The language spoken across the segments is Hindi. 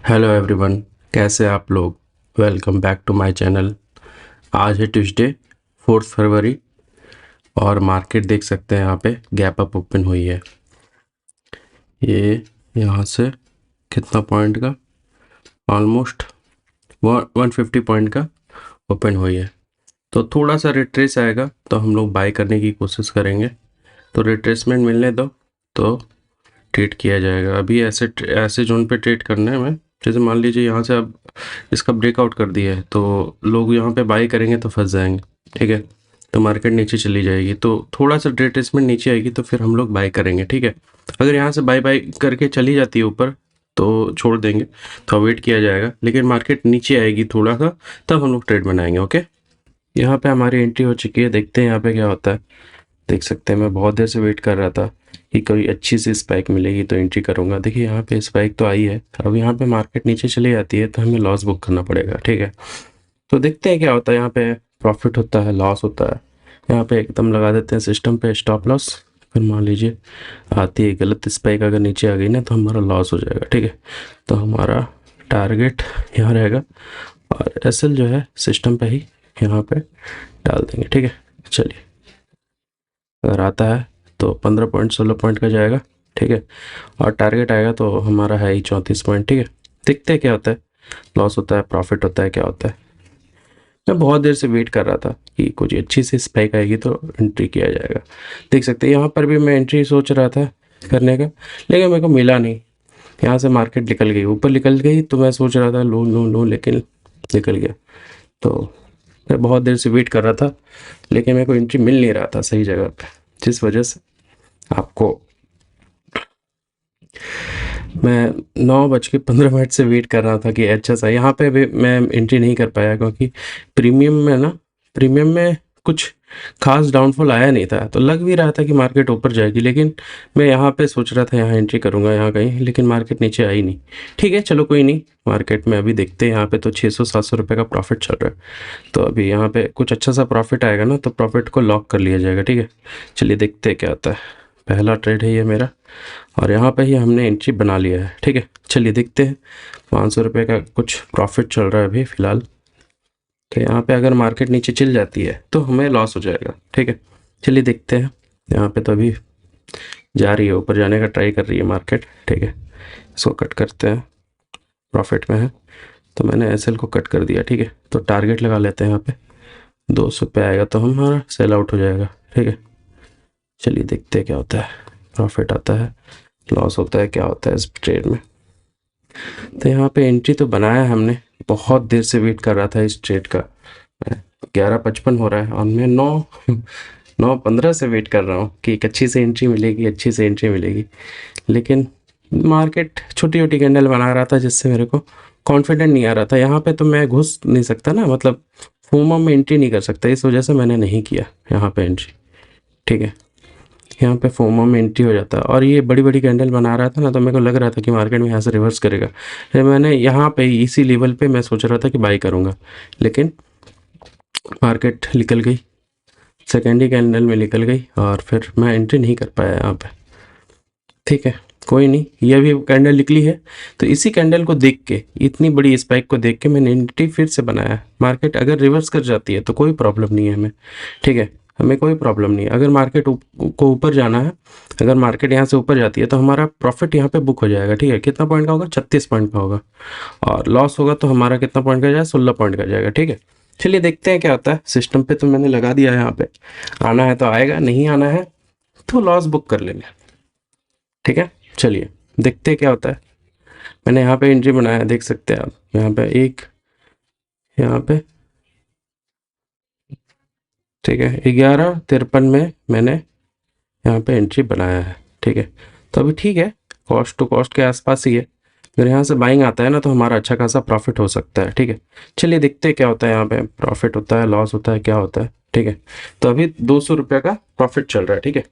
हेलो एवरीवन, कैसे हैं आप लोग। Welcome back to my channel. आज है ट्यूसडे 4 फरवरी और मार्केट देख सकते हैं यहाँ पे गैप अप ओपन हुई है। ये यहाँ से कितना पॉइंट का, ऑलमोस्ट 150 पॉइंट का ओपन हुई है। तो थोड़ा सा रिट्रेस आएगा तो हम लोग बाय करने की कोशिश करेंगे। तो रिट्रेसमेंट मिलने दो तो ट्रेड किया जाएगा। अभी ऐसे ऐसे जोन पे ट्रेड करना है हमें। जैसे मान लीजिए यहाँ से अब इसका ब्रेकआउट कर दिया है तो लोग यहाँ पे बाई करेंगे तो फंस जाएंगे, ठीक है। तो मार्केट नीचे चली जाएगी तो थोड़ा सा रिट्रेसमेंट नीचे आएगी तो फिर हम लोग बाई करेंगे, ठीक है। अगर यहाँ से बाई बाई करके चली जाती है ऊपर तो छोड़ देंगे, तो वेट किया जाएगा। लेकिन मार्केट नीचे आएगी थोड़ा सा तब हम लोग ट्रेड बनाएंगे, ओके। यहाँ पे हमारी एंट्री हो चुकी है, देखते हैं यहाँ पे क्या होता है। देख सकते हैं मैं बहुत देर से वेट कर रहा था कि कोई अच्छी सी स्पाइक मिलेगी तो एंट्री करूंगा। देखिए यहाँ पे स्पाइक तो आई है। अब यहाँ पे मार्केट नीचे चली जाती है तो हमें लॉस बुक करना पड़ेगा, ठीक है। तो देखते हैं क्या होता है। यहाँ पे प्रॉफिट होता है, लॉस होता है। यहाँ पे एकदम लगा देते हैं सिस्टम पे स्टॉप लॉस। फिर मान लीजिए आती है गलत स्पाइक, अगर नीचे आ गई ना तो हमारा लॉस हो जाएगा, ठीक है। तो हमारा टारगेट यहाँ रहेगा और एसएल जो है सिस्टम पे ही यहाँ पे डाल देंगे, ठीक है। चलिए, अगर आता है तो 15 पॉइंट 16 पॉइंट का जाएगा, ठीक है। और टारगेट आएगा तो हमारा है ही 34 पॉइंट, ठीक है। देखते हैं क्या होता है, लॉस होता है प्रॉफिट होता है क्या होता है। मैं बहुत देर से वेट कर रहा था कि कुछ अच्छी सी स्पाइक आएगी तो एंट्री किया जाएगा। देख सकते हैं यहाँ पर भी मैं एंट्री सोच रहा था करने का, लेकिन मेरे को मिला नहीं। यहाँ से मार्केट निकल गई, ऊपर निकल गई तो मैं सोच रहा था लो लो लो, लेकिन निकल गया। तो मैं बहुत देर से वेट कर रहा था लेकिन मेरे को एंट्री मिल नहीं रहा था सही जगह पे, जिस वजह से आपको मैं 9:15 से वेट कर रहा था कि अच्छा सा यहाँ पे भी मैं एंट्री नहीं कर पाया, क्योंकि प्रीमियम में कुछ खास डाउनफॉल आया नहीं था। तो लग भी रहा था कि मार्केट ऊपर जाएगी, लेकिन मैं यहाँ पे सोच रहा था यहाँ एंट्री करूँगा यहाँ कहीं, लेकिन मार्केट नीचे आई नहीं। ठीक है, चलो कोई नहीं। मार्केट में अभी देखते हैं, यहाँ पे तो 600-700 रुपये का प्रॉफिट चल रहा है। तो अभी यहाँ पे कुछ अच्छा सा प्रॉफिट आएगा ना तो प्रॉफिट को लॉक कर लिया जाएगा, ठीक है। चलिए देखते हैं क्या होता है। पहला ट्रेड है ये मेरा और यहाँ पे ही हमने एंट्री बना लिया है, ठीक है। चलिए देखते हैं, 500 रुपये का कुछ प्रॉफिट चल रहा है अभी फ़िलहाल। तो यहाँ पे अगर मार्केट नीचे चल जाती है तो हमें लॉस हो जाएगा, ठीक है। चलिए देखते हैं। यहाँ पे तो अभी जा रही है, ऊपर जाने का ट्राई कर रही है मार्केट, ठीक है। इसको कट करते हैं, प्रॉफिट में है तो मैंने एसएल को कट कर दिया, ठीक है। तो टारगेट लगा लेते हैं यहाँ पे 200 पे आएगा तो हमारा सेल आउट हो जाएगा, ठीक है। चलिए देखते हैं क्या होता है, प्रॉफिट आता है लॉस होता है क्या होता है इस ट्रेड में। तो यहाँ पे एंट्री तो बनाया है हमने, बहुत देर से वेट कर रहा था इस ट्रेड का। 11:55 हो रहा है और मैं 9:15 से वेट कर रहा हूँ कि एक अच्छी सी एंट्री मिलेगी, अच्छी सी एंट्री मिलेगी। लेकिन मार्केट छोटी छोटी कैंडल बना रहा था जिससे मेरे को कॉन्फिडेंट नहीं आ रहा था। यहाँ पे तो मैं घुस नहीं सकता ना, मतलब फोमो में एंट्री नहीं कर सकता, इस वजह से मैंने नहीं किया यहाँ पे एंट्री, ठीक है। यहाँ पे फोमो में एंट्री हो जाता है और ये बड़ी बड़ी कैंडल बना रहा था ना तो मेरे को लग रहा था कि मार्केट में यहाँ से रिवर्स करेगा। फिर मैंने यहाँ पे इसी लेवल पे मैं सोच रहा था कि बाई करूँगा, लेकिन मार्केट निकल गई, सेकेंड ही कैंडल में निकल गई और फिर मैं एंट्री नहीं कर पाया यहाँ पे, ठीक है। कोई नहीं, ये भी कैंडल निकली है तो इसी कैंडल को देख के, इतनी बड़ी स्पाइक को देख के मैंने एंट्री फिर से बनाया। मार्केट अगर रिवर्स कर जाती है तो कोई प्रॉब्लम नहीं है हमें, ठीक है। हमें कोई प्रॉब्लम नहीं है। अगर मार्केट को ऊपर जाना है, अगर मार्केट यहाँ से ऊपर जाती है तो हमारा प्रॉफिट यहाँ पे बुक हो जाएगा, ठीक है। कितना पॉइंट का होगा? 36 पॉइंट का होगा। और लॉस होगा तो हमारा कितना पॉइंट का जाएगा? 16 पॉइंट का जाएगा, ठीक है। चलिए देखते हैं क्या होता है। सिस्टम पे तो मैंने लगा दिया है, यहाँ पे आना है तो आएगा, नहीं आना है तो लॉस बुक कर लेंगे, ठीक है। चलिए देखते हैं क्या होता है। मैंने यहाँ पे एंट्री बनाया, देख सकते हैं आप। यहाँ पे एक, यहाँ पे, ठीक है। 11:53 में मैंने यहाँ पे एंट्री बनाया है, ठीक है। तो अभी ठीक है, कॉस्ट टू कॉस्ट के आसपास ही है। अगर यहाँ से बाइंग आता है ना तो हमारा अच्छा खासा प्रॉफिट हो सकता है, ठीक है। चलिए देखते हैं क्या होता है। यहाँ पे प्रॉफिट होता है, लॉस होता है, क्या होता है, ठीक है। तो अभी 200 रुपये का प्रॉफिट चल रहा है, ठीक है।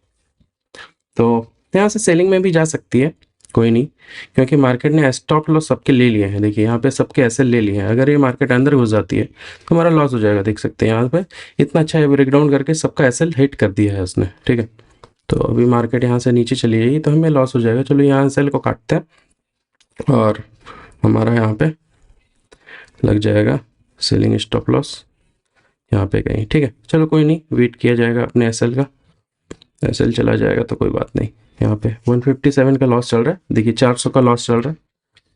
तो यहाँ से सेलिंग में भी जा सकती है, कोई नहीं, क्योंकि मार्केट ने स्टॉप लॉस सबके ले लिए हैं। देखिए यहाँ पे सबके एसएल ले लिए हैं। अगर ये मार्केट अंदर घुस जाती है तो हमारा लॉस हो जाएगा। देख सकते हैं यहाँ पे इतना अच्छा ब्रेकडाउन करके सबका एसएल हिट कर दिया है उसने, ठीक है। तो अभी मार्केट यहाँ से नीचे चली जाएगी तो हमें लॉस हो जाएगा। चलो यहाँ एसएल को काटते हैं और हमारा यहाँ पे लग जाएगा सेलिंग स्टॉप लॉस यहाँ पे कहीं, ठीक है। चलो कोई नहीं, वेट किया जाएगा अपने एसएल का, एसएल चला जाएगा तो कोई बात नहीं। यहाँ पे 157 का लॉस चल रहा है, देखिए 400 का लॉस चल रहा है,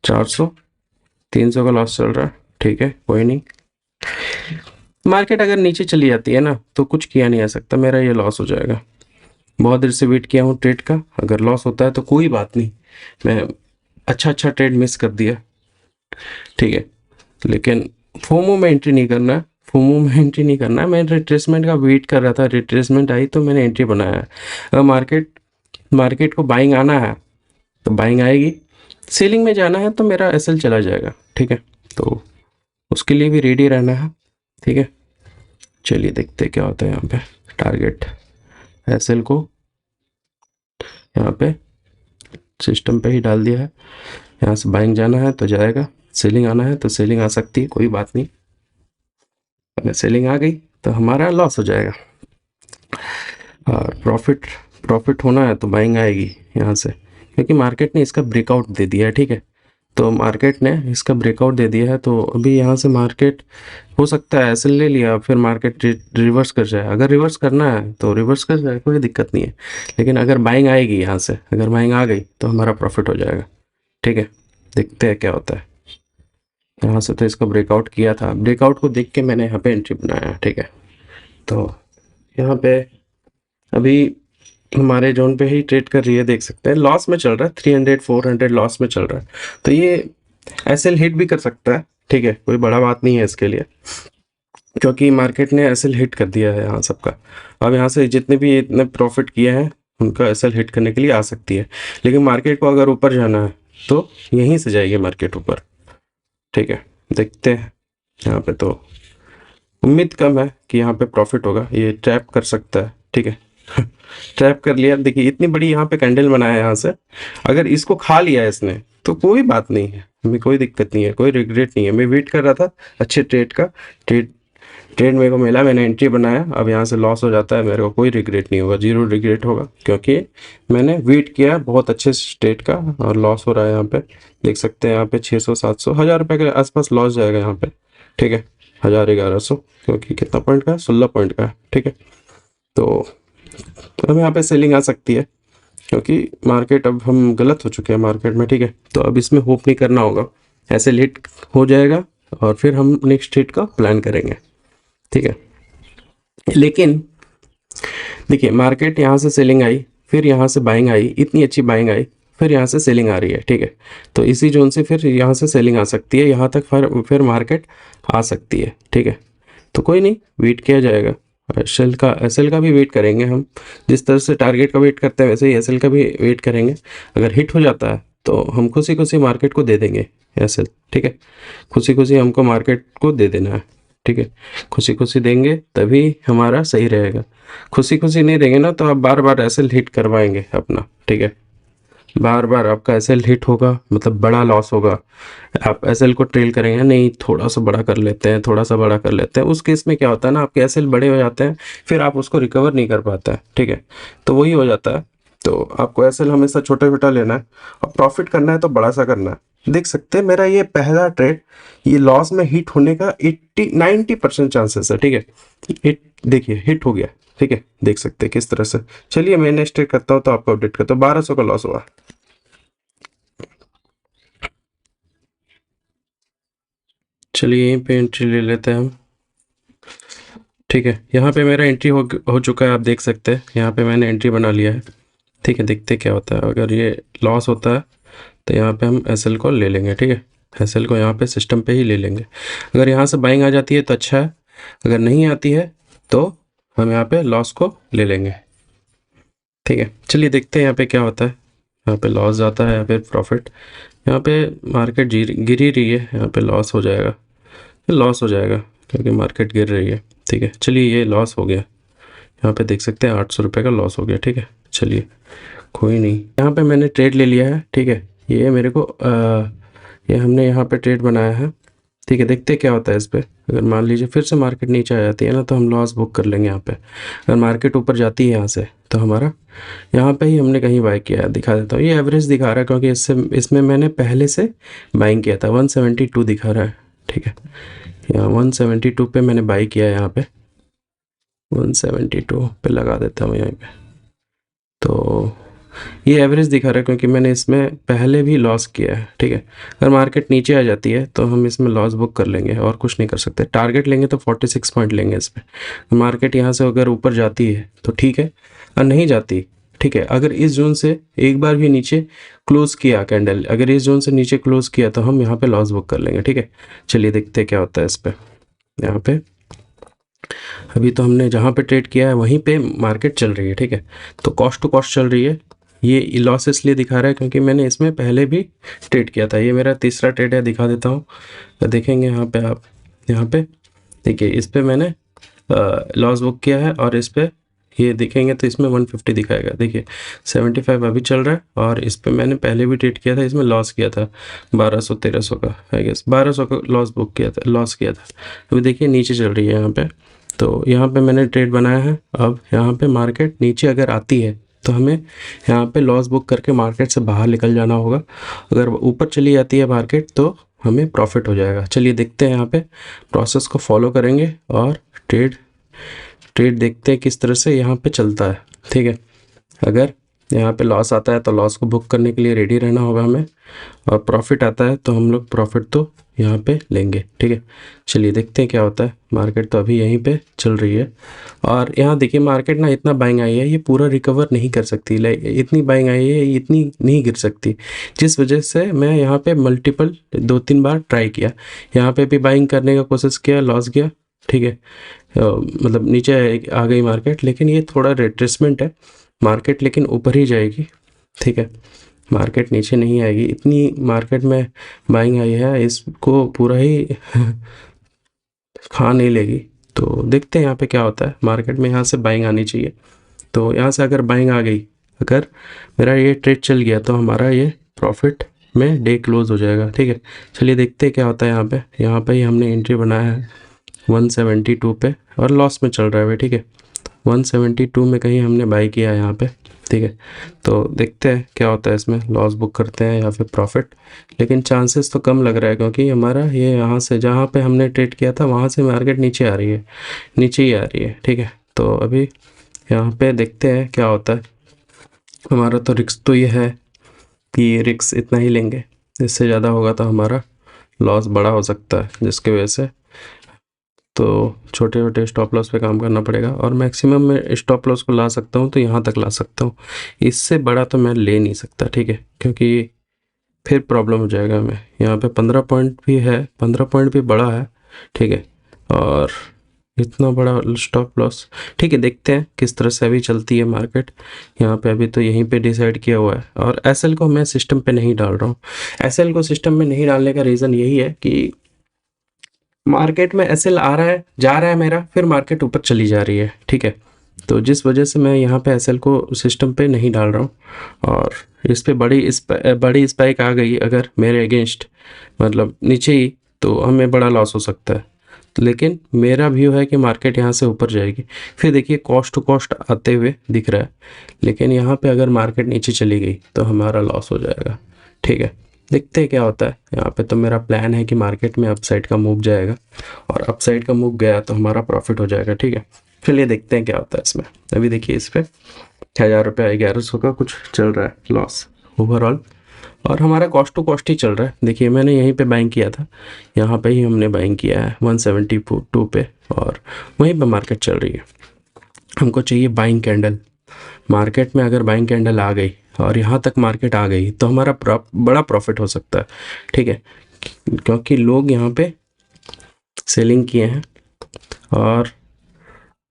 400, 300 का लॉस चल रहा है, ठीक है कोई नहीं। मार्केट अगर नीचे चली जाती है ना तो कुछ किया नहीं जा सकता, मेरा ये लॉस हो जाएगा। बहुत देर से वेट किया हूँ ट्रेड का, अगर लॉस होता है तो कोई बात नहीं, मैं अच्छा ट्रेड मिस कर दिया, ठीक है। लेकिन फोमो में एंट्री नहीं करना है, फोमो में एंट्री नहीं करना है। मैं रिट्रेसमेंट का वेट कर रहा था, रिट्रेसमेंट आई तो मैंने एंट्री बनाया है। अगर मार्केट को बाइंग आना है तो बाइंग आएगी, सेलिंग में जाना है तो मेरा एसएल चला जाएगा, ठीक है। तो उसके लिए भी रेडी रहना है, ठीक है। चलिए देखते क्या होता है। यहाँ पे टारगेट एसएल को यहाँ पे सिस्टम पे ही डाल दिया है, यहाँ से बाइंग जाना है तो जाएगा, सेलिंग आना है तो सेलिंग आ सकती है, कोई बात नहीं। अगर सेलिंग आ गई तो हमारा लॉस हो जाएगा, और प्रॉफिट होना है तो बाइंग आएगी यहाँ से, क्योंकि मार्केट ने इसका ब्रेकआउट दे दिया है, ठीक है। तो मार्केट ने इसका ब्रेकआउट दे दिया है, तो अभी यहाँ से मार्केट हो सकता है एसएल ले लिया, फिर मार्केट रिवर्स कर जाए। अगर रिवर्स करना है तो रिवर्स कर जाए, कोई दिक्कत नहीं है। लेकिन अगर बाइंग आएगी यहाँ से, अगर बाइंग आ गई तो हमारा प्रॉफिट हो जाएगा, ठीक है। देखते हैं क्या होता है। यहाँ से तो इसका ब्रेकआउट किया था, ब्रेकआउट को देख के मैंने यहाँ पे एंट्री बनाया, ठीक है। तो यहाँ पे अभी हमारे जोन पे ही ट्रेड कर रही है, देख सकते हैं लॉस में चल रहा है, 300 400 लॉस में चल रहा है। तो ये एसएल हिट भी कर सकता है, ठीक है, कोई बड़ा बात नहीं है इसके लिए, क्योंकि मार्केट ने एसएल हिट कर दिया है यहाँ सबका। अब यहाँ से जितने भी इतने प्रॉफिट किए हैं उनका एसएल हिट करने के लिए आ सकती है। लेकिन मार्केट को अगर ऊपर जाना है तो यहीं से जाएगी मार्केट ऊपर, ठीक है। देखते हैं यहाँ पे, तो उम्मीद कम है कि यहाँ पे प्रॉफिट होगा, ये ट्रैप कर सकता है, ठीक है। ट्रैप कर लिया, देखिए इतनी बड़ी यहाँ पे कैंडल बनाया है यहाँ से, अगर इसको खा लिया है इसने तो कोई बात नहीं है, हमें कोई दिक्कत नहीं है, कोई रिग्रेट नहीं है। मैं वेट कर रहा था अच्छे ट्रेड का, ट्रेड मेरे को मिला, मैंने एंट्री बनाया। अब यहाँ से लॉस हो जाता है, मेरे को कोई रिग्रेट नहीं होगा, जीरो रिग्रेट होगा, क्योंकि मैंने वेट किया बहुत अच्छे ट्रेड का, और लॉस हो रहा है यहाँ पे, देख सकते हैं यहाँ पे 600 700 1000 रुपये के आसपास लॉस जाएगा यहाँ पे, ठीक है। 1000 1100, क्योंकि कितना पॉइंट का है, 16 पॉइंट का है, ठीक है। तो अब यहाँ पे सेलिंग आ सकती है, क्योंकि मार्केट, अब हम गलत हो चुके हैं मार्केट में, ठीक है। तो अब इसमें होप नहीं करना होगा, ऐसे लेट हो जाएगा और फिर हम नेक्स्ट ट्रेड का प्लान करेंगे, ठीक है। लेकिन देखिए मार्केट यहाँ से सेलिंग आई, फिर यहाँ से बाइंग आई, इतनी अच्छी बाइंग आई, फिर यहाँ से सेलिंग आ रही है, ठीक है। तो इसी जोन से फिर यहाँ से सेलिंग आ सकती है, यहाँ तक फिर मार्केट आ सकती है, ठीक है। तो कोई नहीं, वेट किया जाएगा। एसएल का भी वेट करेंगे हम, जिस तरह से टारगेट का वेट करते हैं वैसे ही एसएल का भी वेट करेंगे। अगर हिट हो जाता है तो हम खुशी खुशी मार्केट को दे देंगे एसएल, ठीक है। खुशी खुशी हमको मार्केट को दे देना है, ठीक है। खुशी खुशी देंगे तभी हमारा सही रहेगा, खुशी खुशी नहीं देंगे ना तो आप बार बार एसएल हिट करवाएंगे अपना, ठीक है। बार बार आपका एसएल हिट होगा मतलब बड़ा लॉस होगा, आप एसएल को ट्रेल करेंगे, नहीं थोड़ा सा बड़ा कर लेते हैं, थोड़ा सा बड़ा कर लेते हैं, उस केस में क्या होता है ना, आपके एसएल बड़े हो जाते हैं, फिर आप उसको रिकवर नहीं कर पाता है, ठीक है। तो वही हो जाता है। तो आपको एसएल हमेशा छोटा छोटा लेना है, और प्रॉफिट करना है तो बड़ा सा करना है। देख सकते हैं मेरा ये पहला ट्रेड, ये लॉस में हिट होने का 90% चांसेस है, ठीक है। हिट देखिए हिट हो गया, ठीक है, देख सकते हैं किस तरह से। चलिए मैं नेक्स्ट ट्रेड करता हूँ तो आपको अपडेट करता हूँ। 1200 का लॉस हुआ, चलिए यहीं पे एंट्री ले लेते हैं हम, ठीक है। यहाँ पे मेरा एंट्री हो चुका है, आप देख सकते हैं यहाँ पे मैंने एंट्री बना लिया है, ठीक है। देखते क्या होता है, अगर ये लॉस होता है तो यहाँ पे हम एसएल को ले लेंगे, ठीक है। एसएल को यहाँ पे सिस्टम पे ही ले लेंगे। अगर यहाँ से बाइंग आ जाती है तो अच्छा है, अगर नहीं आती है तो हम यहाँ पे लॉस को ले लेंगे, ठीक है। चलिए देखते हैं यहाँ पे क्या होता है, यहाँ पे लॉस जाता है या फिर प्रॉफिट। यहाँ पे मार्केट गिर ही रही है, यहाँ पे लॉस हो जाएगा, लॉस हो जाएगा क्योंकि मार्केट गिर रही है, ठीक है। चलिए ये लॉस हो गया, यहाँ पे देख सकते हैं 800 रुपये का लॉस हो गया, ठीक है। चलिए कोई नहीं, यहाँ पे मैंने ट्रेड ले लिया है, ठीक है। ये मेरे को ये हमने यहाँ पे ट्रेड बनाया है, ठीक है, देखते हैं क्या होता है इस पे। अगर मान लीजिए फिर से मार्केट नीचे आ जाती है ना, तो हम लॉस बुक कर लेंगे यहाँ पे। अगर मार्केट ऊपर जाती है यहाँ से, तो हमारा यहाँ पे ही हमने कहीं बाय किया है, दिखा देता हूँ। ये एवरेज दिखा रहा है क्योंकि इसमें मैंने पहले से बाइंग किया था। 172 दिखा रहा है, ठीक है। यहाँ 172 पे मैंने बाई किया है, यहाँ पे 172 पे लगा देता हूँ यहाँ पे। तो ये एवरेज दिखा रहा है क्योंकि मैंने इसमें पहले भी लॉस किया है, ठीक है। अगर मार्केट नीचे आ जाती है तो हम इसमें लॉस बुक कर लेंगे और कुछ नहीं कर सकते। टारगेट लेंगे तो 46 पॉइंट लेंगे इस पर। मार्केट यहाँ से अगर ऊपर जाती है तो ठीक है, और नहीं जाती, ठीक है। अगर इस जोन से एक बार भी नीचे क्लोज किया कैंडल, अगर इस जोन से नीचे क्लोज किया तो हम यहाँ पे लॉस बुक कर लेंगे, ठीक है। चलिए देखते हैं क्या होता है इस पर। यहाँ पे अभी तो हमने जहाँ पे ट्रेड किया है वहीं पे मार्केट चल रही है, ठीक है। तो कॉस्ट टू कॉस्ट चल रही है। ये लॉस इसलिए दिखा रहा है क्योंकि मैंने इसमें पहले भी ट्रेड किया था। ये मेरा तीसरा ट्रेड है, दिखा देता हूँ। तो देखेंगे यहाँ पे आप, यहाँ पे देखिए, इस पे मैंने लॉस बुक किया है, और इस पे ये देखेंगे तो इसमें 150 दिखाएगा। देखिए 75 अभी चल रहा है, और इस पे मैंने पहले भी ट्रेड किया था, इसमें लॉस किया था 1200-1300 का, आई गेस 1200 का लॉस बुक किया था, लॉस किया था। अभी देखिए नीचे चल रही है यहाँ पे। तो यहाँ पे मैंने ट्रेड बनाया है। अब यहाँ पे मार्केट नीचे अगर आती है तो हमें यहाँ पे लॉस बुक करके मार्केट से बाहर निकल जाना होगा। अगर ऊपर चली जाती है मार्केट तो हमें प्रॉफिट हो जाएगा। चलिए देखते हैं, यहाँ पे प्रोसेस को फॉलो करेंगे और ट्रेड देखते हैं किस तरह से यहाँ पे चलता है, ठीक है। अगर यहाँ पे लॉस आता है तो लॉस को बुक करने के लिए रेडी रहना होगा हमें, और प्रॉफिट आता है तो हम लोग प्रॉफिट तो यहाँ पे लेंगे, ठीक है। चलिए देखते हैं क्या होता है। मार्केट तो अभी यहीं पे चल रही है, और यहाँ देखिए मार्केट ना इतना बाइंग आई है, ये पूरा रिकवर नहीं कर सकती। इतनी बाइंग आई है, इतनी नहीं गिर सकती, जिस वजह से मैं यहाँ पे मल्टीपल 2-3 बार ट्राई किया। यहाँ पे भी बाइंग करने का कोशिश किया, लॉस गया, ठीक है। मतलब नीचे आ गई मार्केट, लेकिन ये थोड़ा रिट्रेसमेंट है मार्केट, लेकिन ऊपर ही जाएगी, ठीक है। मार्केट नीचे नहीं आएगी। इतनी मार्केट में बाइंग आई है, इसको पूरा ही खा नहीं लेगी। तो देखते हैं यहाँ पे क्या होता है। मार्केट में यहाँ से बाइंग आनी चाहिए। तो यहाँ से अगर बाइंग आ गई, अगर मेरा ये ट्रेड चल गया, तो हमारा ये प्रॉफिट में डे क्लोज हो जाएगा, ठीक है। चलिए देखते हैं क्या होता है। यहाँ पे ही हमने एंट्री बनाया है 172 पे, और लॉस में चल रहा है भाई, ठीक है। 172 में कहीं हमने बाई किया है यहाँ पे, ठीक है। तो देखते हैं क्या होता है इसमें, लॉस बुक करते हैं या फिर प्रॉफिट। लेकिन चांसेस तो कम लग रहा है क्योंकि हमारा ये यहाँ से जहाँ पे हमने ट्रेड किया था वहाँ से मार्केट नीचे आ रही है, नीचे ही आ रही है, ठीक है। तो अभी यहाँ पे देखते हैं क्या होता है। हमारा तो रिस्क तो ये है कि रिस्क इतना ही लेंगे, इससे ज़्यादा होगा तो हमारा लॉस बड़ा हो सकता है, जिसकी वजह से तो छोटे छोटे स्टॉप लॉस पे काम करना पड़ेगा। और मैक्सिमम मैं स्टॉप लॉस को ला सकता हूँ तो यहाँ तक ला सकता हूँ, इससे बड़ा तो मैं ले नहीं सकता, ठीक है। क्योंकि फिर प्रॉब्लम हो जाएगा हमें। यहाँ पे 15 पॉइंट भी है, 15 पॉइंट भी बड़ा है, ठीक है। और इतना बड़ा स्टॉप लॉस, ठीक है। देखते हैं किस तरह से अभी चलती है मार्केट। यहाँ पे अभी तो यहीं पे डिसाइड किया हुआ है, और एसएल को मैं सिस्टम पे नहीं डाल रहा हूँ। एसएल को सिस्टम में नहीं डालने का रीज़न यही है कि मार्केट में एसएल आ रहा है, जा रहा है मेरा, फिर मार्केट ऊपर चली जा रही है, ठीक है। तो जिस वजह से मैं यहाँ पे एसएल को सिस्टम पे नहीं डाल रहा हूँ। और इस पे बड़ी स्पाइक आ गई अगर मेरे अगेंस्ट, मतलब नीचे ही, तो हमें बड़ा लॉस हो सकता है। लेकिन मेरा व्यू है कि मार्केट यहाँ से ऊपर जाएगी। फिर देखिए कॉस्ट टू कॉस्ट आते हुए दिख रहा है, लेकिन यहाँ पे अगर मार्केट नीचे चली गई तो हमारा लॉस हो जाएगा, ठीक है। देखते हैं क्या होता है। यहाँ पे तो मेरा प्लान है कि मार्केट में अपसाइड का मूव जाएगा, और अपसाइड का मूव गया तो हमारा प्रॉफिट हो जाएगा, ठीक है। चलिए देखते हैं क्या होता है इसमें। अभी देखिए इस पर 1000 रुपये 1100 का कुछ चल रहा है लॉस ओवरऑल, और हमारा कॉस्ट टू कॉस्ट ही चल रहा है। देखिए मैंने यहीं पे बाइंग किया था, यहाँ पे ही हमने बाइंग किया है 172 पे, और वहीं पे मार्केट चल रही है। हमको चाहिए बाइंग कैंडल। मार्केट में अगर बाइंग कैंडल आ गई और यहाँ तक मार्केट आ गई तो हमारा बड़ा प्रॉफिट हो सकता है, ठीक है। क्योंकि लोग यहाँ पे सेलिंग किए हैं, और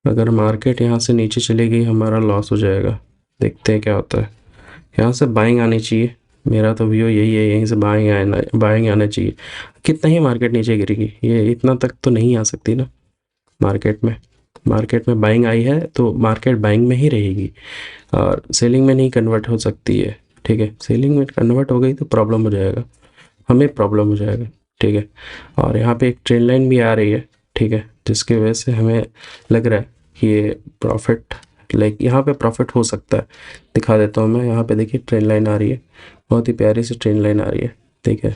अगर मार्केट यहाँ से नीचे चली गई हमारा लॉस हो जाएगा। देखते हैं क्या होता है। यहाँ से बाइंग आनी चाहिए, मेरा तो व्यू यही है, यहीं से बाइंग आना चाहिए। कितना ही मार्केट नीचे गिरेगी, ये इतना तक तो नहीं आ सकती ना। मार्केट में बाइंग आई है तो मार्केट बाइंग में ही रहेगी, और सेलिंग में नहीं कन्वर्ट हो सकती है, ठीक है। सेलिंग में कन्वर्ट हो गई तो प्रॉब्लम हो जाएगा, हमें प्रॉब्लम हो जाएगा। ठीक है। और यहाँ पे एक ट्रेंड लाइन भी आ रही है, ठीक है, जिसकी वजह से हमें लग रहा है कि ये प्रॉफिट, लाइक यहाँ पे प्रॉफिट हो सकता है। दिखा देता हूँ मैं, यहाँ पे देखिए ट्रेंड लाइन आ रही है, बहुत ही प्यारी सी ट्रेंड लाइन आ रही है, ठीक है।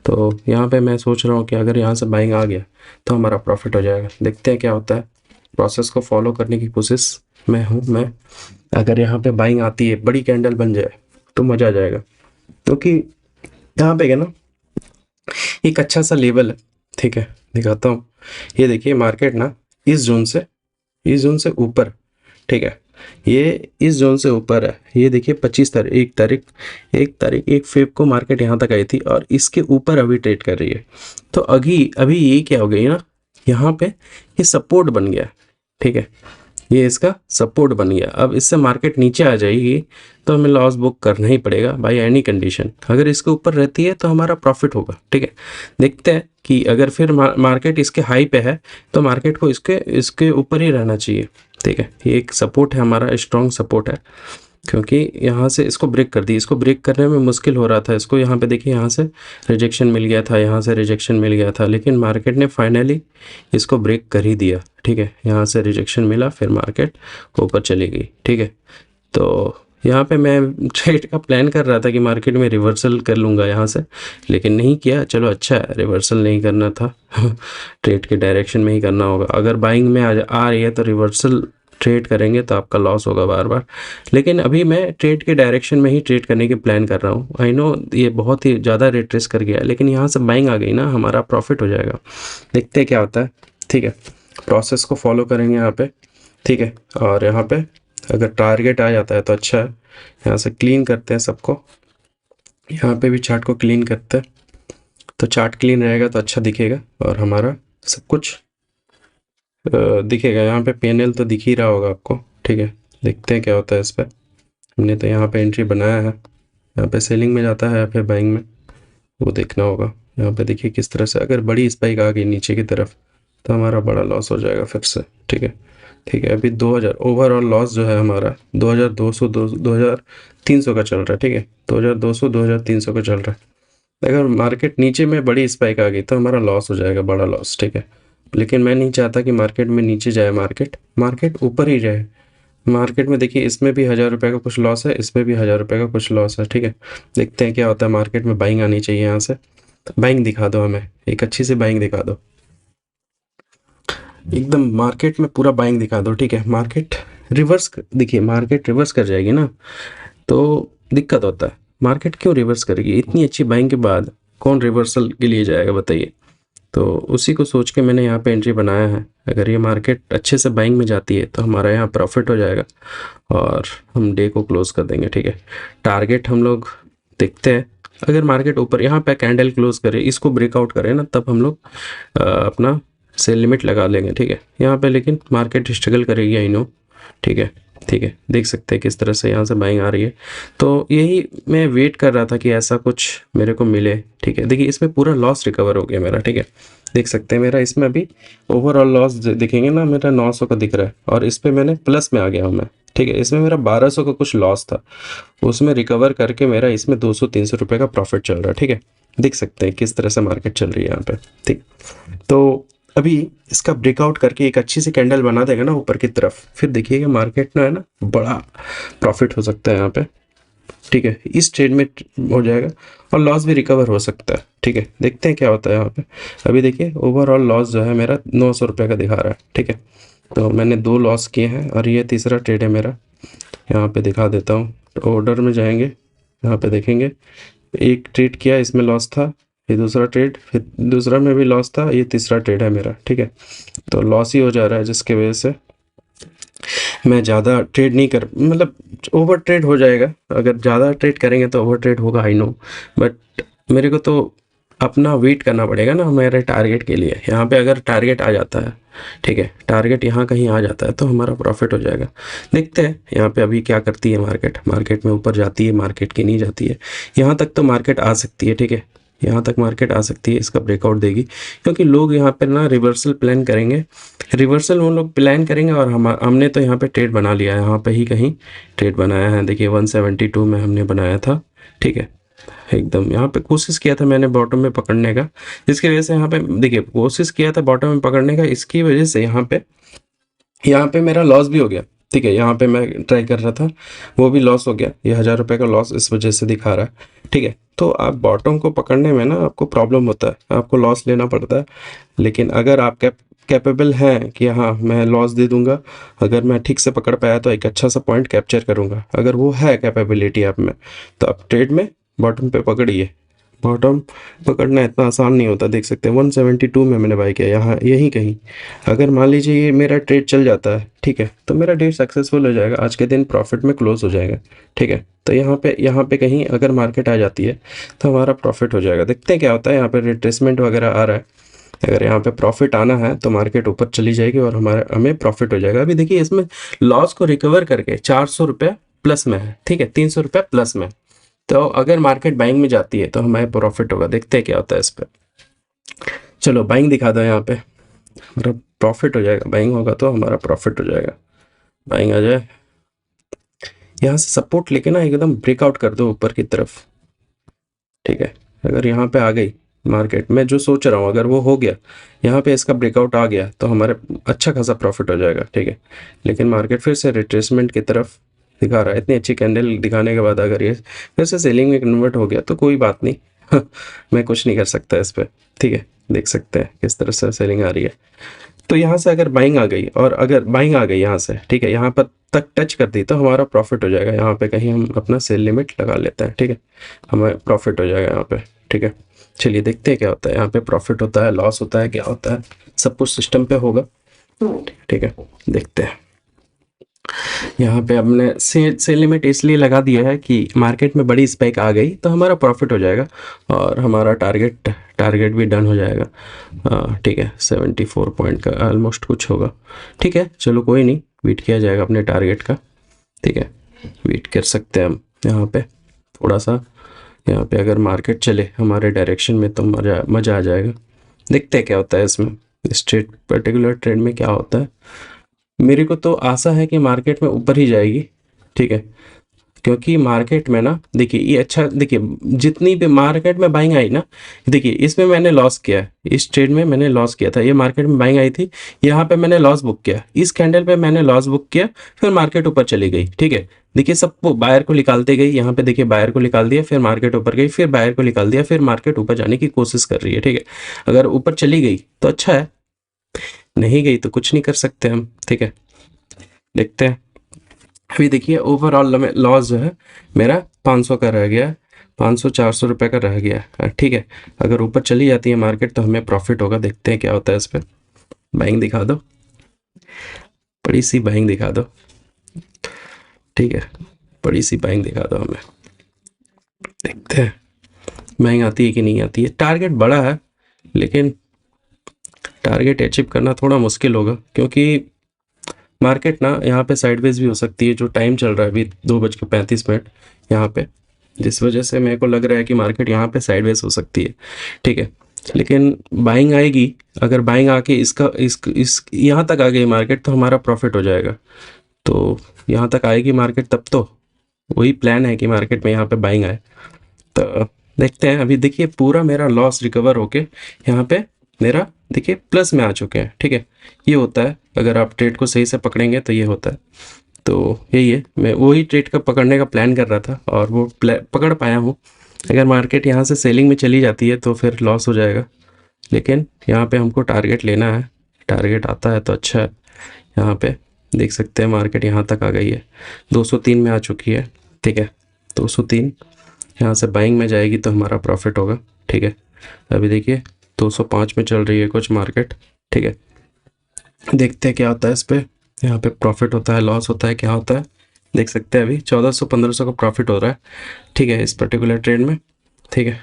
तो यहाँ पे मैं सोच रहा हूँ कि अगर यहाँ से बाइंग आ गया तो हमारा प्रॉफिट हो जाएगा। देखते हैं क्या होता है, प्रोसेस को फॉलो करने की कोशिश में हूँ मैं। अगर यहाँ पे बाइंग आती है, बड़ी कैंडल बन जाए तो मज़ा आ जाएगा, क्योंकि यहाँ पे क्या ना, एक अच्छा सा लेवल है, ठीक है। दिखाता हूँ, ये देखिए मार्केट ना इस जोन से ऊपर, ठीक है, ये इस जोन से ऊपर है। ये देखिए 25 तारीख, 1 तारीख 1 फेब को मार्केट यहाँ तक आई थी और इसके ऊपर अभी ट्रेड कर रही है। तो अभी अभी ये क्या हो गई ना, यहाँ पे ये सपोर्ट बन गया, ठीक है, ये इसका सपोर्ट बन गया। अब इससे मार्केट नीचे आ जाएगी तो हमें लॉस बुक करना ही पड़ेगा बाय एनी कंडीशन। अगर इसके ऊपर रहती है तो हमारा प्रॉफिट होगा, ठीक है। देखते हैं कि अगर फिर मार्केट इसके हाई पे है तो मार्केट को इसके ऊपर ही रहना चाहिए, ठीक है। ये एक सपोर्ट है हमारा, स्ट्रॉन्ग सपोर्ट है, क्योंकि यहाँ से इसको ब्रेक कर दी। इसको ब्रेक करने में मुश्किल हो रहा था इसको, यहाँ पे देखिए यहाँ से रिजेक्शन मिल गया था, यहाँ से रिजेक्शन मिल गया था, लेकिन मार्केट ने फाइनली इसको ब्रेक कर ही दिया, ठीक है। यहाँ से रिजेक्शन मिला, फिर मार्केट ऊपर चली गई, ठीक है। तो यहाँ पे मैं ट्रेड का प्लान कर रहा था कि मार्केट में रिवर्सल कर लूँगा यहाँ से, लेकिन नहीं किया। चलो अच्छा है, रिवर्सल नहीं करना था ट्रेड के डायरेक्शन में ही करना होगा। अगर बाइंग में आ रही है तो रिवर्सल ट्रेड करेंगे तो आपका लॉस होगा बार बार, लेकिन अभी मैं ट्रेड के डायरेक्शन में ही ट्रेड करने की प्लान कर रहा हूँ। आई नो ये बहुत ही ज़्यादा रिट्रेस कर गया है, लेकिन यहाँ से बाइंग आ गई ना, हमारा प्रॉफिट हो जाएगा। देखते हैं क्या होता है, ठीक है। प्रोसेस को फॉलो करेंगे यहाँ पे, ठीक है। और यहाँ पे अगर टारगेट आ जाता है तो अच्छा है। यहाँ से क्लीन करते हैं सबको, यहाँ पे भी चार्ट को क्लीन करते हैं, तो चार्ट क्लीन रहेगा तो अच्छा दिखेगा और हमारा सब कुछ दिखेगा। यहाँ पे PNL तो दिख ही रहा होगा आपको, ठीक है। देखते हैं क्या होता है इस पर। हमने तो यहाँ पे एंट्री बनाया है, यहाँ पे सेलिंग में जाता है या फिर बाइंग में, वो देखना होगा। यहाँ पे देखिए किस तरह से अगर बड़ी स्पाइक आ गई नीचे की तरफ तो हमारा बड़ा लॉस हो जाएगा फिर से, ठीक है। ठीक है, अभी 2000 ओवरऑल लॉस जो है हमारा 2200 2300 का चल रहा है, ठीक है। 2200 2300 का चल रहा है। अगर मार्केट नीचे में बड़ी स्पाइक आ गई तो हमारा लॉस हो जाएगा, बड़ा लॉस, ठीक है। लेकिन मैं नहीं चाहता कि मार्केट में नीचे जाए, मार्केट ऊपर ही जाए। मार्केट में देखिए इसमें भी 1000 रुपये का कुछ लॉस है, इसमें भी 1000 रुपये का कुछ लॉस है, ठीक है। देखते हैं क्या होता है। मार्केट में बाइंग आनी चाहिए, यहाँ से बाइंग दिखा दो हमें, एक अच्छी सी बाइंग दिखा दो, एकदम मार्केट में पूरा बाइंग दिखा दो, ठीक है। मार्केट रिवर्स, देखिए मार्केट रिवर्स कर जाएगी ना तो दिक्कत होता है। मार्केट क्यों रिवर्स करेगी? इतनी अच्छी बाइंग के बाद कौन रिवर्सल के लिए जाएगा बताइए। तो उसी को सोच के मैंने यहाँ पे एंट्री बनाया है। अगर ये मार्केट अच्छे से बाइंग में जाती है तो हमारा यहाँ प्रॉफिट हो जाएगा और हम डे को क्लोज कर देंगे, ठीक है। टारगेट हम लोग देखते हैं, अगर मार्केट ऊपर यहाँ पे कैंडल क्लोज करे, इसको ब्रेकआउट करे ना, तब हम लोग अपना सेल लिमिट लगा लेंगे, ठीक है। यहाँ पे लेकिन मार्केट स्ट्रगल करेगी, आई नो, ठीक है। ठीक है, देख सकते हैं किस तरह से यहाँ से बाइंग आ रही है। तो यही मैं वेट कर रहा था कि ऐसा कुछ मेरे को मिले, ठीक है। देखिए इसमें पूरा लॉस रिकवर हो गया मेरा, ठीक है। देख सकते हैं मेरा इसमें अभी ओवरऑल लॉस दिखेंगे ना, मेरा 900 का दिख रहा है और इस पर मैंने प्लस में आ गया हूँ मैं, ठीक है। इसमें मेरा 1200 का कुछ लॉस था, उसमें रिकवर करके मेरा इसमें 200-300 रुपये का प्रॉफिट चल रहा है, ठीक है। देख सकते हैं किस तरह से मार्केट चल रही है यहाँ पे, ठीक। तो अभी इसका ब्रेकआउट करके एक अच्छी सी कैंडल बना देगा ना ऊपर की तरफ, फिर देखिएगा मार्केट में है ना बड़ा प्रॉफिट हो सकता है यहाँ पे, ठीक है। इस ट्रेड में हो जाएगा और लॉस भी रिकवर हो सकता है, ठीक है। देखते हैं क्या होता है यहाँ पे। अभी देखिए ओवरऑल लॉस जो है मेरा 900 रुपये का दिखा रहा है, ठीक है। तो मैंने 2 लॉस किए हैं और ये तीसरा ट्रेड है मेरा। यहाँ पे दिखा देता हूँ, तो ऑर्डर में जाएंगे, यहाँ पे देखेंगे एक ट्रेड किया, इसमें लॉस था, ये दूसरा ट्रेड, फिर दूसरा में भी लॉस था, ये तीसरा ट्रेड है मेरा, ठीक है। तो लॉस ही हो जा रहा है, जिसके वजह से मैं ज़्यादा ट्रेड नहीं कर, मतलब ओवर ट्रेड हो जाएगा। अगर ज़्यादा ट्रेड करेंगे तो ओवर ट्रेड होगा, आई नो, बट मेरे को तो अपना वेट करना पड़ेगा ना मेरे टारगेट के लिए। यहाँ पे अगर टारगेट आ जाता है, ठीक है, टारगेट यहाँ कहीं आ जाता है तो हमारा प्रॉफिट हो जाएगा। देखते हैं यहाँ पे अभी क्या करती है मार्केट में ऊपर जाती है, मार्केट की नहीं जाती है। यहाँ तक तो मार्केट आ सकती है, ठीक है, यहाँ तक मार्केट आ सकती है, इसका ब्रेकआउट देगी, क्योंकि लोग यहाँ पर ना रिवर्सल प्लान करेंगे, रिवर्सल वो लोग प्लान करेंगे। और हमने तो यहाँ पे ट्रेड बना लिया है, यहाँ पे ही कहीं ट्रेड बनाया है। देखिए 172 में हमने बनाया था, ठीक है। एकदम यहाँ पे कोशिश किया था मैंने बॉटम में पकड़ने का, जिसकी वजह से यहाँ पे देखिए कोशिश किया था बॉटम में पकड़ने का, इसकी वजह से यहाँ पे मेरा लॉस भी हो गया। ठीक है, यहाँ पे मैं ट्राई कर रहा था, वो भी लॉस हो गया। ये 1000 रुपये का लॉस इस वजह से दिखा रहा है। ठीक है, तो आप बॉटम को पकड़ने में ना आपको प्रॉब्लम होता है, आपको लॉस लेना पड़ता है। लेकिन अगर आप कैपेबल हैं कि हाँ मैं लॉस दे दूंगा, अगर मैं ठीक से पकड़ पाया तो एक अच्छा सा पॉइंट कैप्चर करूंगा, अगर वो है कैपेबिलिटी आप में, तो आप ट्रेड में बॉटम पे पकड़िए। बॉटम पकड़ना इतना आसान नहीं होता, देख सकते हैं 172 में मैंने बाई किया, यहाँ यहीं कहीं। अगर मान लीजिए ये मेरा ट्रेड चल जाता है, ठीक है, तो मेरा डे सक्सेसफुल हो जाएगा, आज के दिन प्रॉफिट में क्लोज हो जाएगा। ठीक है, तो यहाँ पे कहीं अगर मार्केट आ जाती है तो हमारा प्रॉफिट हो जाएगा। देखते हैं क्या होता है, यहाँ पे रिट्रेसमेंट वगैरह आ रहा है। अगर यहाँ पे प्रॉफिट आना है तो मार्केट ऊपर चली जाएगी और हमें प्रॉफिट हो जाएगा। अभी देखिए इसमें लॉस को रिकवर करके 400 रुपये प्लस में है। ठीक है, 300 रुपये प्लस में। तो अगर मार्केट बाइंग में जाती है तो हमारे प्रॉफिट होगा, देखते हैं क्या होता है इस पर। चलो बाइंग दिखा दो, यहाँ पे हमारा प्रॉफिट हो जाएगा, बाइंग होगा तो हमारा प्रॉफिट हो जाएगा। बाइंग आ जाए, यहाँ से सपोर्ट लेके ना एकदम ब्रेकआउट कर दो ऊपर की तरफ। ठीक है, अगर यहाँ पे आ गई मार्केट, मैं जो सोच रहा हूँ अगर वो हो गया, यहाँ पे इसका ब्रेकआउट आ गया तो हमारे अच्छा खासा प्रॉफिट हो जाएगा। ठीक है, लेकिन मार्केट फिर से रिट्रेसमेंट की तरफ दिखा रहा है। इतनी अच्छी कैंडल दिखाने के बाद अगर ये फिर से सेलिंग में कन्वर्ट हो गया तो कोई बात नहीं मैं कुछ नहीं कर सकता इस पर। ठीक है, देख सकते हैं किस तरह से सेलिंग आ रही है। तो यहाँ से अगर बाइंग आ गई, और अगर बाइंग आ गई यहाँ से, ठीक है, यहाँ पर तक टच कर दी तो हमारा प्रॉफिट हो जाएगा। यहाँ पे कहीं हम अपना सेल लिमिट लगा लेते हैं। ठीक है, हमें प्रॉफिट हो जाएगा यहाँ पे। ठीक है, चलिए देखते हैं क्या होता है। यहाँ पे प्रॉफिट होता है, लॉस होता है, क्या होता है, सब कुछ सिस्टम पे होगा। ठीक है, देखते हैं। यहाँ पे हमने सेल लिमिट इसलिए लगा दिया है कि मार्केट में बड़ी स्पाइक आ गई तो हमारा प्रॉफिट हो जाएगा और हमारा टारगेट भी डन हो जाएगा। ठीक है, 74 पॉइंट का ऑलमोस्ट कुछ होगा। ठीक है, चलो कोई नहीं, वेट किया जाएगा अपने टारगेट का। ठीक है, वेट कर सकते हैं हम यहाँ पे थोड़ा सा। यहाँ पे अगर मार्केट चले हमारे डायरेक्शन में तो मज़ा आ जाएगा। देखते हैं क्या होता है इसमें, इस पर्टिकुलर ट्रेड में क्या होता है। मेरे को तो आशा है कि मार्केट में ऊपर ही जाएगी। ठीक है, क्योंकि मार्केट में ना देखिए ये अच्छा, देखिए जितनी भी मार्केट में बाइंग आई ना, देखिए इसमें मैंने लॉस किया है, इस ट्रेड में मैंने लॉस किया था। ये मार्केट में बाइंग आई थी, यहाँ पे मैंने लॉस बुक किया, इस कैंडल पे मैंने लॉस बुक किया, फिर मार्केट ऊपर चली गई। ठीक है, देखिए सबको बायर को निकालते गई, यहाँ पे देखिए बायर को निकाल दिया, फिर मार्केट ऊपर गई, फिर बायर को निकाल दिया, फिर मार्केट ऊपर जाने की कोशिश कर रही है। ठीक है, अगर ऊपर चली गई तो अच्छा है, नहीं गई तो कुछ नहीं कर सकते हम। ठीक है, देखते हैं। अभी देखिए ओवरऑल लॉस जो है मेरा 500 का रह गया, 500-400 रुपये का रह गया। ठीक है, अगर ऊपर चली जाती है मार्केट तो हमें प्रॉफिट होगा। देखते हैं क्या होता है इस पर। बाइंग दिखा दो, बड़ी सी बाइंग दिखा दो। ठीक है, बड़ी सी बाइंग दिखा दो हमें, देखते हैं बाइंग आती है कि नहीं आती है। टारगेट बड़ा है लेकिन टारगेट अचीव करना थोड़ा मुश्किल होगा, क्योंकि मार्केट ना यहाँ पे साइडवेज भी हो सकती है। जो टाइम चल रहा है अभी 2:35 यहाँ पे, जिस वजह से मेरे को लग रहा है कि मार्केट यहाँ पे साइडवेज हो सकती है। ठीक है, लेकिन बाइंग आएगी, अगर बाइंग आके इस यहाँ तक आ गई मार्केट तो हमारा प्रॉफिट हो जाएगा। तो यहाँ तक आएगी मार्केट तब तो वही प्लान है कि मार्केट में यहाँ पे बाइंग आए। तो देखते हैं। अभी देखिए पूरा मेरा लॉस रिकवर होके यहाँ पे मेरा देखिए प्लस में आ चुके हैं। ठीक है, ये होता है अगर आप ट्रेड को सही से पकड़ेंगे तो ये होता है। तो यही है, मैं वही ट्रेड का पकड़ने का प्लान कर रहा था और वो पकड़ पाया हूँ। अगर मार्केट यहाँ से सेलिंग में चली जाती है तो फिर लॉस हो जाएगा, लेकिन यहाँ पे हमको टारगेट लेना है। टारगेट आता है तो अच्छा है। यहाँ पे देख सकते हैं मार्केट यहाँ तक आ गई है, 203 में आ चुकी है। ठीक है, 203 यहाँ से बाइंग में जाएगी तो हमारा प्रॉफिट होगा। ठीक है, अभी देखिए 205 में चल रही है कुछ मार्केट। ठीक है, देखते हैं क्या होता है इस पर। यहाँ पे प्रॉफिट होता है, लॉस होता है, क्या होता है देख सकते हैं। अभी 1400-1500 का प्रॉफिट हो रहा है। ठीक है, इस पर्टिकुलर ट्रेड में। ठीक है,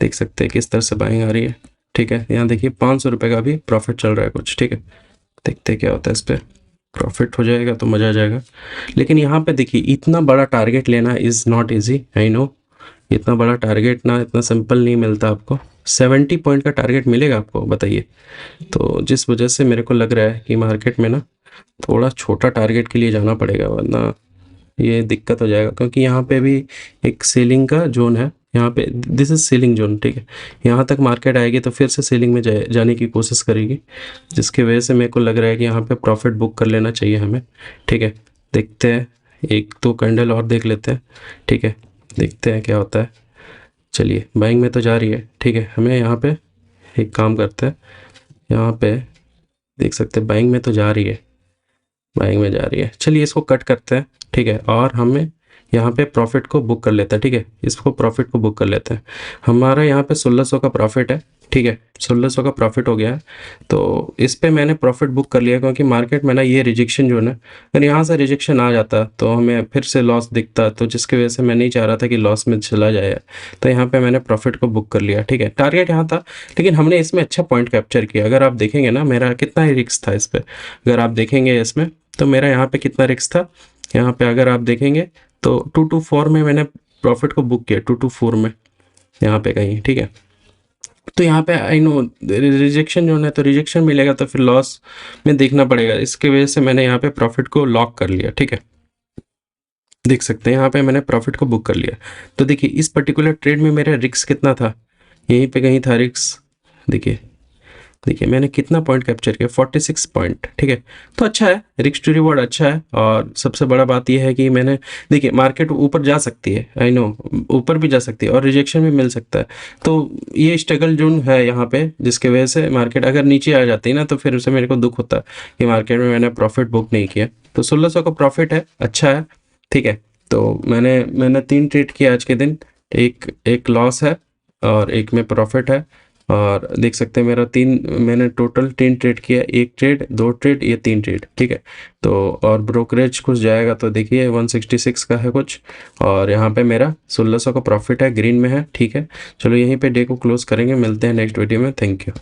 देख सकते हैं किस तरह से बाइंग आ रही है। ठीक है, यहाँ देखिए 500 रुपये का भी प्रॉफिट चल रहा है कुछ। ठीक है, देखते हैं क्या होता है इस पर। प्रॉफिट हो जाएगा तो मज़ा आ जाएगा। लेकिन यहाँ पे देखिए इतना बड़ा टारगेट लेना is not easy, I know. इतना बड़ा टारगेट ना इतना सिंपल नहीं मिलता आपको। 70 पॉइंट का टारगेट मिलेगा आपको, बताइए। तो जिस वजह से मेरे को लग रहा है कि मार्केट में ना थोड़ा छोटा टारगेट के लिए जाना पड़ेगा, वरना ये दिक्कत हो जाएगा क्योंकि यहाँ पे भी एक सेलिंग का जोन है, यहाँ पे दिस इज सेलिंग जोन, ठीक है। यहाँ तक मार्केट आएगी तो फिर से सेलिंग में जाने की कोशिश करेगी, जिसकी वजह से मेरे को लग रहा है कि यहाँ पे प्रॉफिट बुक कर लेना चाहिए हमें, ठीक है। देखते हैं, एक दो कैंडल और देख लेते हैं, ठीक है, देखते हैं क्या होता है। चलिए, बाइंग में तो जा रही है, ठीक है। हमें यहाँ पे एक काम करते हैं, यहाँ पे देख सकते हैं बाइंग में तो जा रही है, बाइंग में जा रही है। चलिए इसको कट करते हैं, ठीक है, और हमें यहाँ पे प्रॉफिट को बुक कर लेते हैं, ठीक है। इसको प्रॉफिट को बुक कर लेते हैं। हमारा यहाँ पे 1600 का प्रॉफिट है, ठीक है, 1600 का प्रॉफिट हो गया है। तो इस पे मैंने प्रॉफिट बुक कर लिया क्योंकि मार्केट में ना ये रिजेक्शन जो है ना, अगर यहाँ से रिजेक्शन आ जाता तो हमें फिर से लॉस दिखता, तो जिसकी वजह से मैं नहीं चाह रहा था कि लॉस में चला जाए। तो यहाँ पे मैंने प्रॉफिट को बुक कर लिया, ठीक है। टारगेट यहाँ था, लेकिन हमने इसमें अच्छा पॉइंट कैप्चर किया। अगर आप देखेंगे ना, मेरा कितना ही रिस्क था इस पर, अगर आप देखेंगे इसमें तो मेरा यहाँ पे कितना रिस्क था। यहाँ पे अगर आप देखेंगे तो 224 में मैंने प्रॉफिट को बुक किया, 224 में यहाँ पे कहीं, ठीक है। तो यहाँ पे आई नो रिजेक्शन जो है, तो रिजेक्शन मिलेगा तो फिर लॉस में देखना पड़ेगा, इसके वजह से मैंने यहाँ पे प्रॉफिट को लॉक कर लिया, ठीक है। देख सकते हैं यहाँ पे मैंने प्रॉफिट को बुक कर लिया। तो देखिए इस पर्टिकुलर ट्रेड में मेरा रिस्क कितना था, यहीं पे कहीं था रिस्क। देखिए देखिए मैंने कितना पॉइंट कैप्चर किया, 46 पॉइंट, ठीक है। तो अच्छा है, रिस्क टू रिवॉर्ड अच्छा है। और सबसे बड़ा बात यह है कि मैंने, देखिए मार्केट ऊपर जा सकती है, आई नो ऊपर भी जा सकती है और रिजेक्शन भी मिल सकता है। तो ये स्ट्रगल जोन है यहाँ पे, जिसके वजह से मार्केट अगर नीचे आ जाती है ना, तो फिर उसे मेरे को दुख होता है कि मार्केट में मैंने प्रॉफिट बुक नहीं किया। तो 1600 का प्रॉफिट है, अच्छा है, ठीक है। तो मैंने 3 ट्रेड किया आज के दिन, एक लॉस है और एक में प्रॉफिट है। और देख सकते हैं मेरा मैंने टोटल 3 ट्रेड किया, 1 ट्रेड, 2 ट्रेड, ये 3 ट्रेड, ठीक है। तो और ब्रोकरेज कुछ जाएगा तो देखिए 166 का है कुछ, और यहाँ पे मेरा 1600 का प्रॉफिट है, ग्रीन में है, ठीक है। चलो यहीं पे डे को क्लोज करेंगे, मिलते हैं नेक्स्ट वीडियो में, थैंक यू।